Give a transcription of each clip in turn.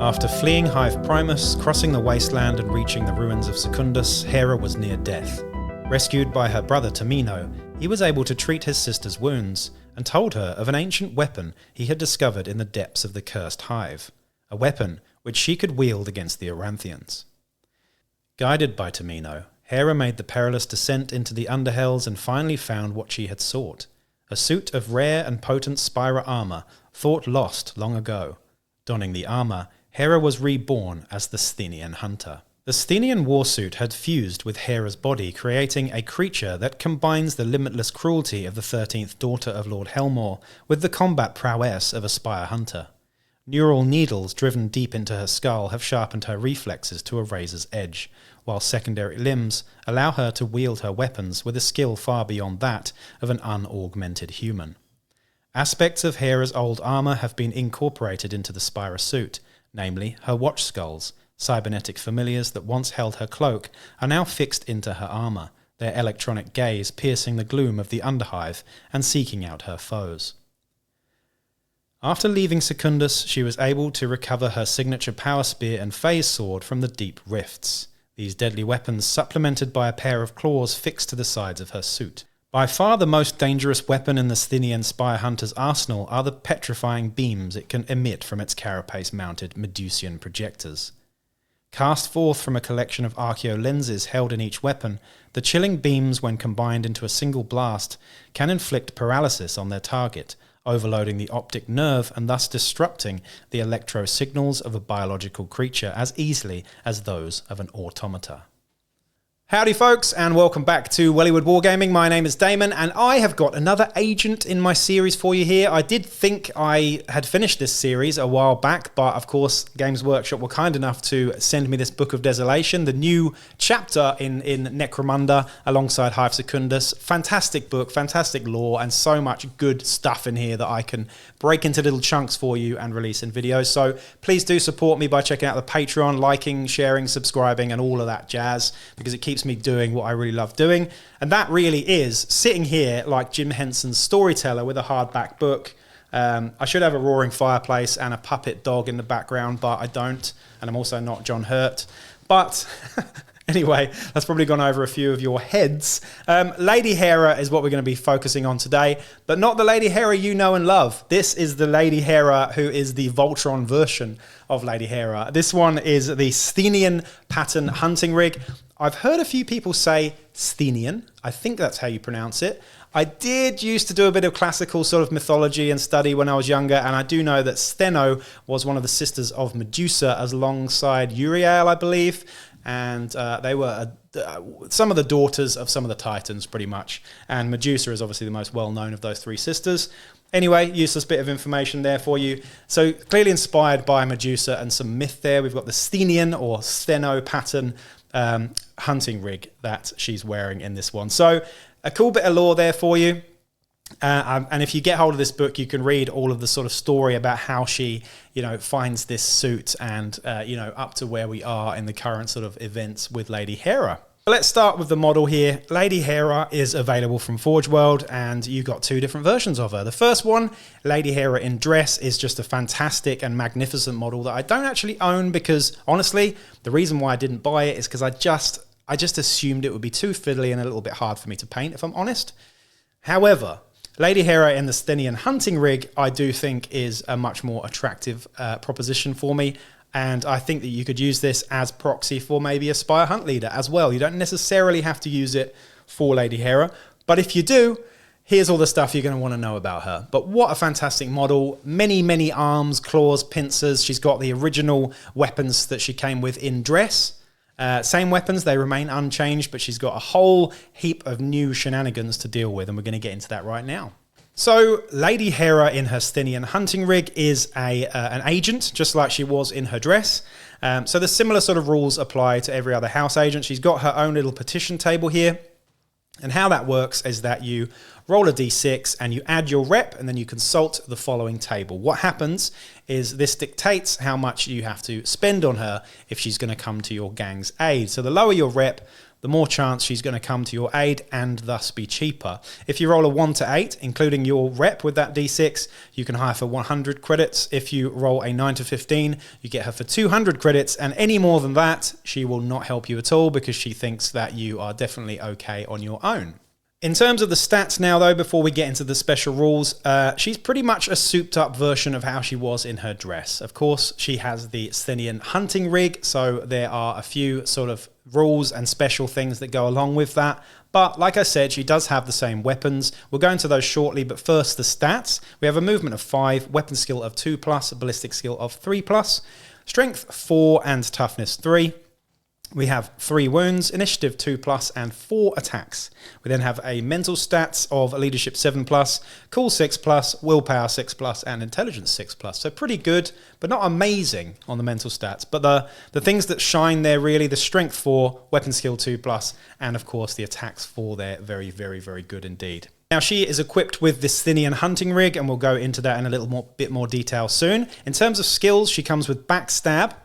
After fleeing Hive Primus, crossing the wasteland and reaching the ruins of Secundus, Haera was near death. Rescued by her brother Tamino, he was able to treat his sister's wounds, and told her of an ancient weapon he had discovered in the depths of the cursed hive, a weapon which she could wield against the Oranthians. Guided by Tamino, Haera made the perilous descent into the Underhells and finally found what she had sought, a suit of rare and potent Spira armour, thought lost long ago. Donning the armour, Haera was reborn as the Sthenian hunter. The Sthenian warsuit had fused with Haera's body, creating a creature that combines the limitless cruelty of the 13th daughter of Lord Helmore with the combat prowess of a Spire hunter. Neural needles driven deep into her skull have sharpened her reflexes to a razor's edge, while secondary limbs allow her to wield her weapons with a skill far beyond that of an unaugmented human. Aspects of Haera's old armour have been incorporated into the Spira suit, namely her watch skulls. Cybernetic familiars that once held her cloak are now fixed into her armour, their electronic gaze piercing the gloom of the Underhive and seeking out her foes. After leaving Secundus, she was able to recover her signature power spear and phase sword from the deep rifts. These deadly weapons supplemented by a pair of claws fixed to the sides of her suit. By far the most dangerous weapon in the Sthenian Spire Hunter's arsenal are the petrifying beams it can emit from its carapace-mounted Medusian projectors. Cast forth from a collection of archeo lenses held in each weapon, the chilling beams, when combined into a single blast, can inflict paralysis on their target, overloading the optic nerve and thus disrupting the electro signals of a biological creature as easily as those of an automata. Howdy folks, and welcome back to Wellywood Wargaming. My name is Damon, and I have got another agent in my series for you here. I did think I had finished this series a while back, but of course Games Workshop were kind enough to send me this Book of Desolation, the new chapter in Necromunda alongside Hive Secundus. Fantastic book, fantastic lore, and so much good stuff in here that I can break into little chunks for you and release in videos. So please do support me by checking out the Patreon, liking, sharing, subscribing, and all of that jazz, because it keeps me doing what I really love doing. And that really is sitting here like Jim Henson's storyteller with a hardback book. I should have a roaring fireplace and a puppet dog in the background, but I don't, and I'm also not John Hurt. But anyway, that's probably gone over a few of your heads. Lady Haera is what we're going to be focusing on today, but not the Lady Haera you know and love. This is the Lady Haera who is the Voltron version of Lady Haera. This one is the Sthenian pattern hunting rig. I've heard a few people say Sthenian. I think that's how you pronounce it. I did used to do a bit of classical sort of mythology and study when I was younger, and I do know that Stheno was one of the sisters of Medusa alongside Uriel, I believe, and they were some of the daughters of some of the Titans, pretty much, and Medusa is obviously the most well-known of those three sisters. Anyway, useless bit of information there for you. So clearly inspired by Medusa and some myth there. We've got the Sthenian or Stheno pattern hunting rig that she's wearing in this one. So a cool bit of lore there for you. And if you get hold of this book, you can read all of the sort of story about how she, finds this suit and, up to where we are in the current sort of events with Lady Haera. Let's start with the model here. Lady Haera is available from Forge World, and you've got two different versions of her. The first one, Lady Haera in dress, is just a fantastic and magnificent model that I don't actually own because, honestly, the reason why I didn't buy it is because I just assumed it would be too fiddly and a little bit hard for me to paint, if I'm honest. However, Lady Haera in the Sthenian hunting rig, I do think is a much more attractive proposition for me. And I think that you could use this as proxy for maybe a Spire Hunt leader as well. You don't necessarily have to use it for Lady Haera, but if you do, here's all the stuff you're going to want to know about her. But what a fantastic model. Many, many arms, claws, pincers. She's got the original weapons that she came with in dress. Same weapons, they remain unchanged, but she's got a whole heap of new shenanigans to deal with, and we're going to get into that right now. So, Lady Haera in her Sthenian hunting rig is an agent, just like she was in her dress. So the similar sort of rules apply to every other house agent. She's got her own little petition table here. And how that works is that you roll a d6 and you add your rep, and then you consult the following table. What happens is this dictates how much you have to spend on her if she's going to come to your gang's aid. So the lower your rep, the more chance she's going to come to your aid and thus be cheaper. If you roll a 1 to 8, including your rep with that d6, you can hire for 100 credits. If you roll a 9 to 15, you get her for 200 credits, and any more than that, she will not help you at all because she thinks that you are definitely okay on your own. In terms of the stats now, though, before we get into the special rules, she's pretty much a souped-up version of how she was in her dress. Of course, she has the Sthenian hunting rig, so there are a few sort of rules and special things that go along with that. But like I said, she does have the same weapons. We'll go into those shortly, but first the stats. We have a movement of 5, weapon skill of 2+, a ballistic skill of 3+, strength 4 and toughness 3. We have 3 wounds, initiative 2+, and 4 attacks. We then have a mental stats of leadership 7+, cool 6+, willpower 6+, and intelligence 6+. So pretty good, but not amazing on the mental stats. But the things that shine there really, the strength 4, weapon skill 2+, and of course the attacks 4 there, very, very, very good indeed. Now she is equipped with the Sthenian hunting rig, and we'll go into that in a bit more detail soon. In terms of skills, she comes with backstab.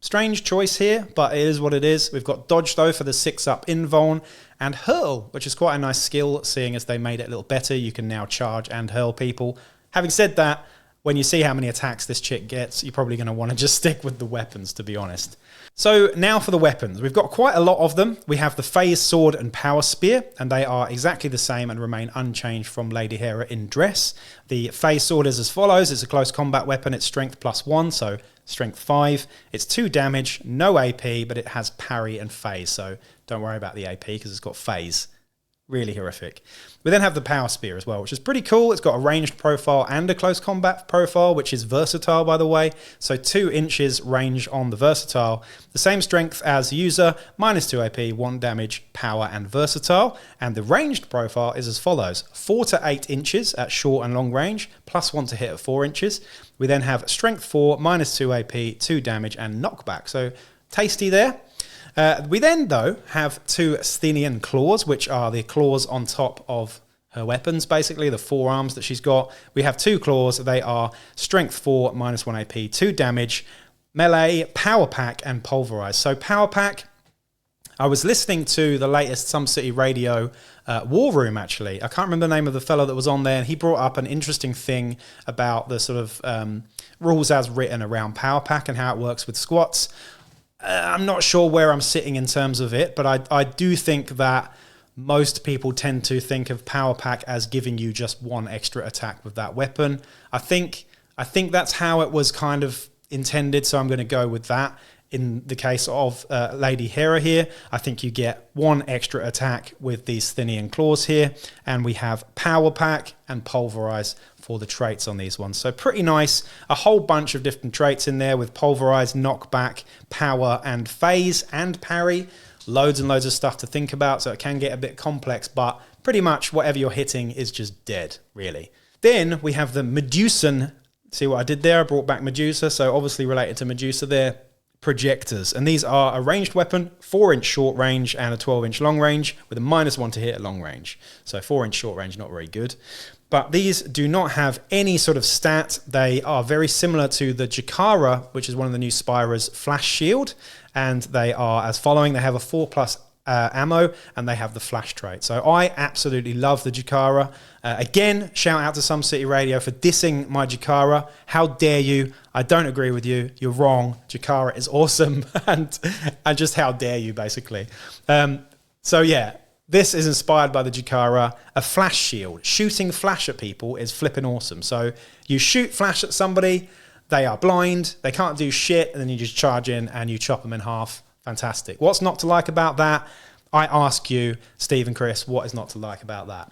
Strange choice here, but it is what it is. We've got dodge though for the 6-up invuln, and hurl, which is quite a nice skill, seeing as they made it a little better. You can now charge and hurl people. Having said that, when you see how many attacks this chick gets, you're probably going to want to just stick with the weapons, to be honest. So now for the weapons. We've got quite a lot of them. We have the phase sword and power spear, and they are exactly the same and remain unchanged from Lady Haera in dress. The phase sword is as follows. It's a close combat weapon. It's strength +1, so strength 5. It's 2 damage, no AP, but it has parry and phase, so don't worry about the AP because it's got phase. Really horrific. We then have the power spear as well, which is pretty cool. It's got a ranged profile and a close combat profile, which is versatile, by the way. So 2 inches range on the versatile. The same strength as user, -2 AP, 1 damage, power, and versatile. And the ranged profile is as follows. 4 to 8 inches at short and long range, +1 to hit at 4 inches. We then have strength 4, -2 AP, 2 damage, and knockback. So tasty there. We then, though, have 2 Sthenian claws, which are the claws on top of her weapons, basically, the forearms that she's got. We have 2 claws. They are strength 4, -1 AP, 2 damage, melee, power pack, and pulverize. So power pack, I was listening to the latest Some City Radio War Room, actually. I can't remember the name of the fellow that was on there, and he brought up an interesting thing about the sort of rules as written around power pack and how it works with squats. I'm not sure where I'm sitting in terms of it, but I do think that most people tend to think of power pack as giving you just 1 extra attack with that weapon. I think that's how it was kind of intended, so I'm going to go with that. In the case of Lady Haera here, I think you get 1 extra attack with these Sthenian claws here, and we have power pack and pulverize for the traits on these ones. So pretty nice. A whole bunch of different traits in there with pulverize, knockback, power, and phase, and parry. Loads and loads of stuff to think about, so it can get a bit complex, but pretty much whatever you're hitting is just dead, really. Then we have the Medusan. See what I did there? I brought back Medusa, so obviously related to Medusa there. Projectors, and these are a ranged weapon, 4-inch short range and a 12-inch long range with a -1 to hit at long range. So 4-inch short range, not very good. But these do not have any sort of stat. They are very similar to the Jakara, which is one of the new Spyra's flash shield, and they are as following. They have a 4+ ammo, and they have the flash trait. So I absolutely love the Jakara. Again, shout out to Some City Radio for dissing my Jakara. How dare you? I don't agree with you. You're wrong. Jakara is awesome, and just how dare you, basically. So yeah, this is inspired by the Jakara. A flash shield. Shooting flash at people is flipping awesome. So you shoot flash at somebody, they are blind, they can't do shit, and then you just charge in and you chop them in half. Fantastic. What's not to like about that? I ask you, Steve and Chris, what is not to like about that?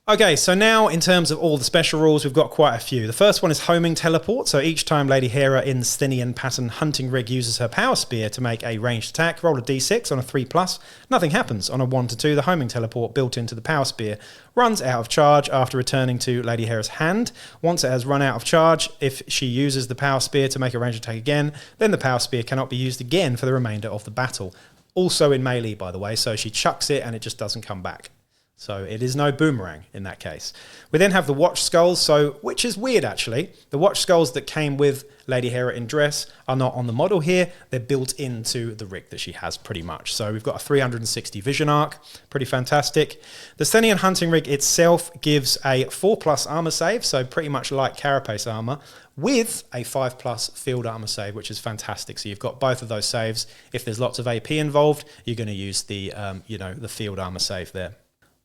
Okay, so now in terms of all the special rules, we've got quite a few. The first one is homing teleport. So each time Lady Haera in the Sthenian pattern hunting rig uses her power spear to make a ranged attack, roll a d6 on a 3+. Nothing happens. On a 1 to 2, the homing teleport built into the power spear runs out of charge after returning to Lady Haera's hand. Once it has run out of charge, if she uses the power spear to make a ranged attack again, then the power spear cannot be used again for the remainder of the battle. Also in melee, by the way, so she chucks it and it just doesn't come back. So it is no boomerang in that case. We then have the watch skulls, which is weird actually. The watch skulls that came with Lady Haera in dress are not on the model here. They're built into the rig that she has pretty much. So we've got a 360 vision arc, pretty fantastic. The Sthenian hunting rig itself gives a 4+ armor save, so pretty much like carapace armor, with a 5+ field armor save, which is fantastic. So you've got both of those saves. If there's lots of AP involved, you're going to use the, the field armor save there.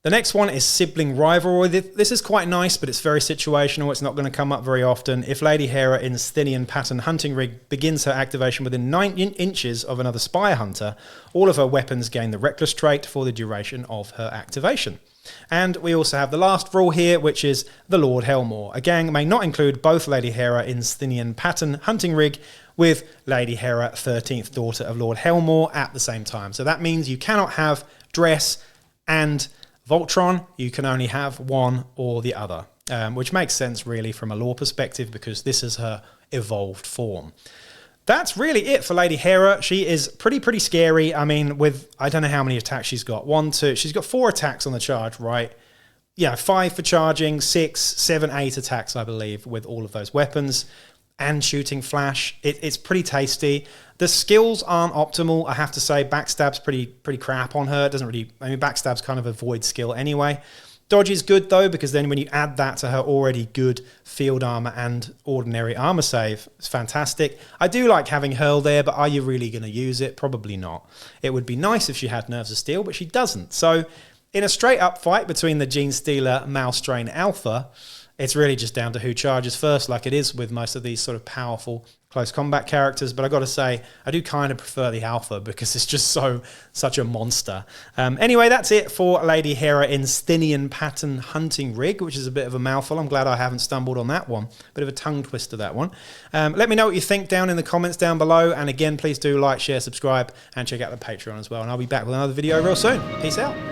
The next one is Sibling Rivalry. This is quite nice, but it's very situational. It's not going to come up very often. If Lady Haera in Sthenian pattern hunting rig begins her activation within 9 inches of another spire hunter, all of her weapons gain the Reckless trait for the duration of her activation. And we also have the last rule here, which is the Lord Helmore. A gang may not include both Lady Haera in Sthenian pattern hunting rig with Lady Haera, 13th daughter of Lord Helmore, at the same time. So that means you cannot have dress and Voltron. You can only have one or the other, which makes sense really from a lore perspective because this is her evolved form. That's really it for Lady Haera. She is pretty scary. I mean, I don't know how many attacks she's got. 1, 2, she's got 4 attacks on the charge, right? Yeah, 5 for charging, 6, 7, 8 attacks, I believe, with all of those weapons and shooting flash. It's pretty tasty. The skills aren't optimal, I have to say. Backstab's pretty crap on her. It doesn't really, backstab's kind of a void skill anyway. Dodge is good though, because then when you add that to her already good field armor and ordinary armor save, it's fantastic. I do like having Hurl there, but are you really going to use it? Probably not. It would be nice if she had Nerves of Steel, but she doesn't. So in a straight up fight between the Gene Stealer, Malstrain Alpha, it's really just down to who charges first, like it is with most of these sort of powerful close combat characters. But I got to say, I do kind of prefer the Alpha because it's just such a monster. Anyway, that's it for Lady Haera in Sthenian pattern hunting rig, which is a bit of a mouthful. I'm glad I haven't stumbled on that one. Bit of a tongue twister, that one. Let me know what you think down in the comments down below. And again, please do like, share, subscribe, and check out the Patreon as well. And I'll be back with another video real soon. Peace out.